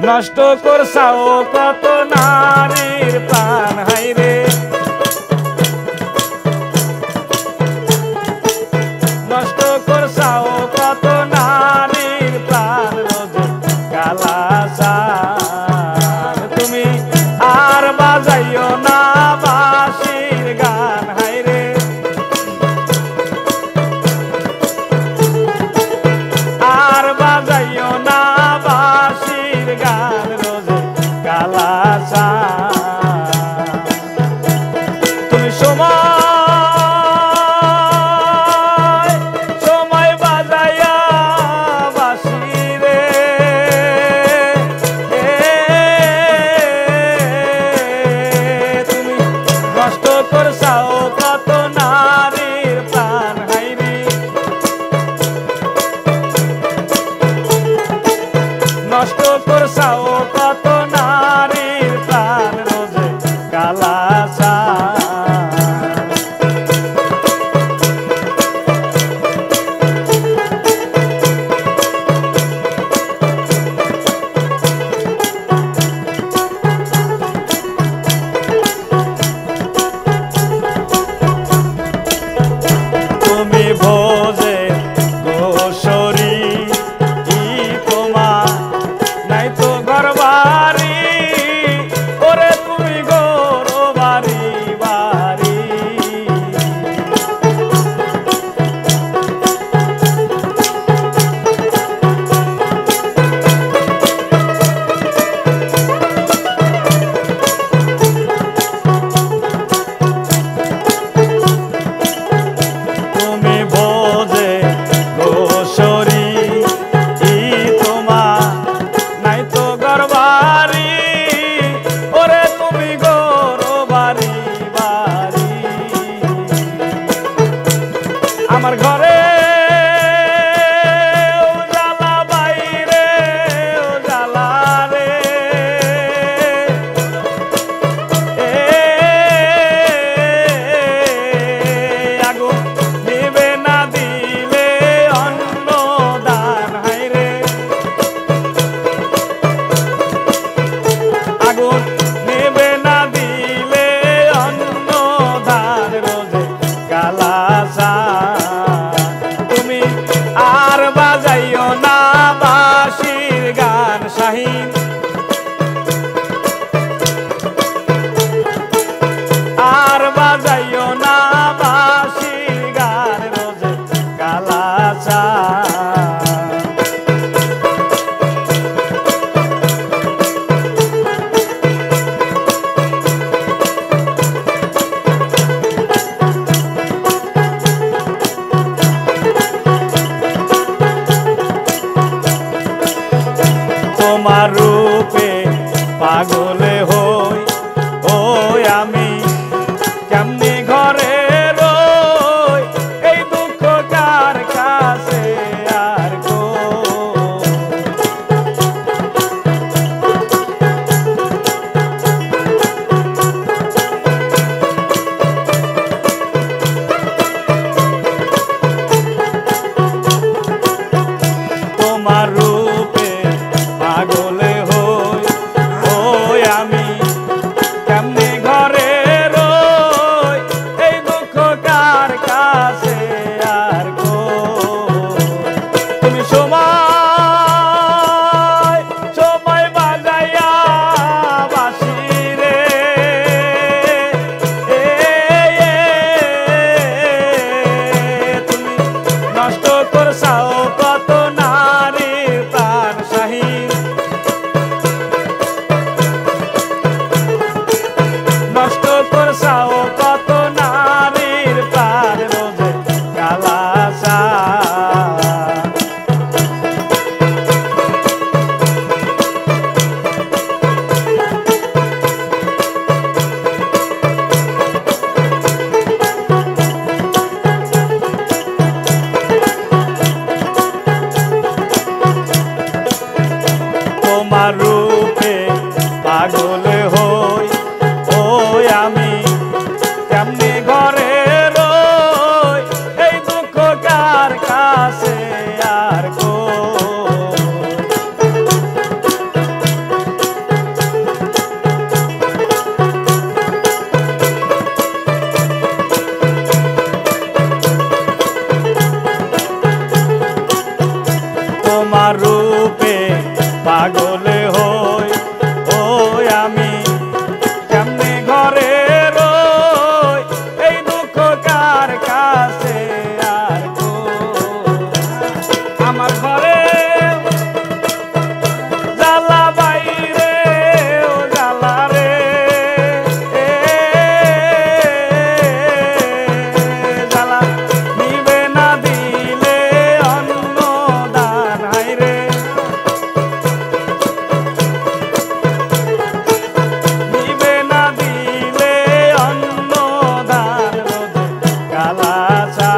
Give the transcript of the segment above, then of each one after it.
নষ্ট করছাও কত নারীর প্রাণ হাইরে নষ্ট করছাও কত নারীর প্রাণ রোজ কালাসান তুমি আর বাজাইও না বাঁশির গান হাইরে আর বাজাইও না বাঁশির গান রোজ কালাসান তুমি সময় বাজাইয়া বাঁশি রে তুমি নষ্ট করছাও কত নারীর প্রাণ হাইরে নষ্ট করছাও কত নারীর প্রাণ রোজে কালাসান তুমি ভোজে গোসরি তোমার নাই তো ঘরবাড়ি ওরে তুমি গোর বাড়ি বাড়ি তুমি বোঝে গোসরি তোমার নাই তো ঘরবাড়ি ওরে তুমি গোর বাড়ি বাড়ি আমার ঘরে উজালা বাইরে উজালা রে আগুন নিবে না দিলে অন্ন দান হাইরে আগুন নেবে না দিলে অন্ন ধান রোজে কালাসান তুমি আর বাজাইও না বাঁশির গান শাহীন আর বাজাইও না বাঁশির গান রোজে কালাসান তোমার রূপে পাগলে হই ওই আমি কেমনি ঘরে রই এই দুঃখ কার কাছে আর গো তোমার রূপে পাগলে হই ওই আমি কেমনি ঘরে রই এই দুঃখ কার কাছে আর গো তুমি সময় বাজাইয়া বাঁশি রে তুমি নষ্ট করছাও কত নারীর প্রাণ শাহীন নষ্ট করছাও কত নারীর প্রাণ রোজে কালাসান তোমার রূপে পাগলে হই ওই আমি কেমনি ঘরে রই এই দুঃখ কার কাছে আর গো পাগলে হই ওই আমি কেমনে ঘরে রই এই দুঃখ কার কাছে আর আমার ঘরে জ্বালা বাইরে ও জ্বালা রে জ্বালা নিবে না দিলে অন্য দান রে নিবে না দিলে অন্য দান রোদে কালা চা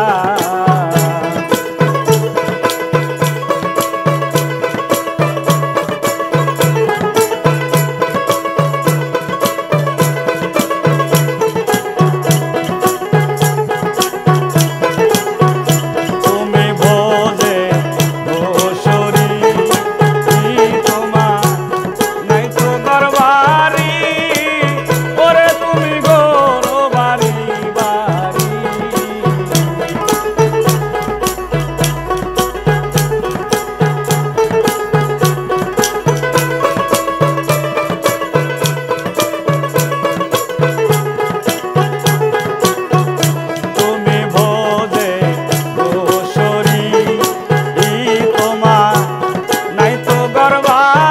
গরবা